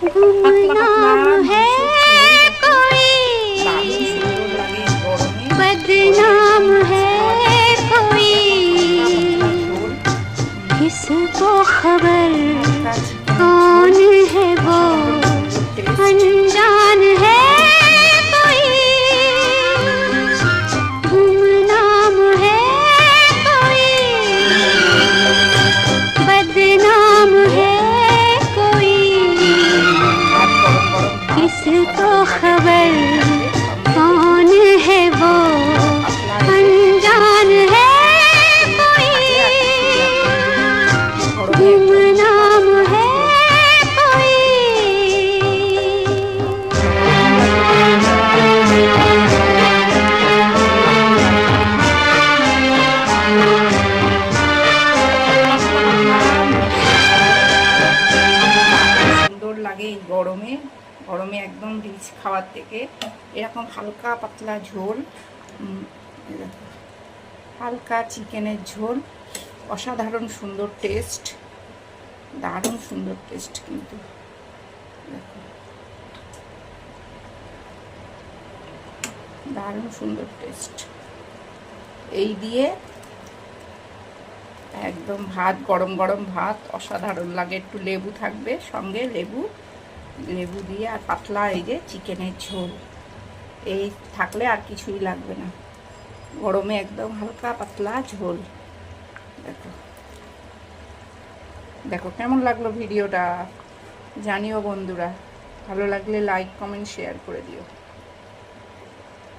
পাতলা गुमनाम পাতলা है মাংসের ঝোল দেখো, कोई, দারুণ সুন্দর লাগে গরমে। গরমে बदनाम একদম রিচ है খাওয়ার থেকে कोई, এরকম হালকা পাতলা ঝোল, किसको खबर হালকা চিকেনের ঝোল, कौन है वो, অসাধারণ সুন্দর টেস্ট। अनजान है कोई, गुमनाम है कोई, बदनाम এই দিয়ে है कोई, একদম ভাত, গরম গরম ভাত किसको অসাধারণ লাগে खबर খেতে। থাকবে সঙ্গে লেবু, कौन है वो, হালকা পাতলা এই যে अनजान है এই कोई, থাকলে আর কিছুই লাগবে না। গরমে একদম হালকা गुमनाम পাতলা है ঝোল। कोई। পাতলা পাতলা মুখে দারুণ সুন্দর লাগে এই গরমে। গরমে একদম রিচ খাওয়ার থেকে এরকম হালকা পাতলা ঝোল, এই দেখো, হালকা চিকেনের ঝোল, অসাধারণ সুন্দর টেস্ট, দারুণ সুন্দর টেস্ট কিন্তু দেখো, দারুণ সুন্দর টেস্ট। এই দিয়ে একদম ভাত, গরম গরম ভাত অসাধারণ লাগে। একটু লেবু থাকবে সঙ্গে, লেবু লেবু দিয়ে, আর পাতলা এই যে চিকেনের ঝোল, এই থাকলে আর কিছুই লাগবে না। গরমে একদম হালকা পাতলা ঝোল। দেখো দেখো কেমন লাগলো ভিডিওটা জানিও বন্ধুরা। ভালো লাগলে লাইক কমেন্ট শেয়ার করে দিও।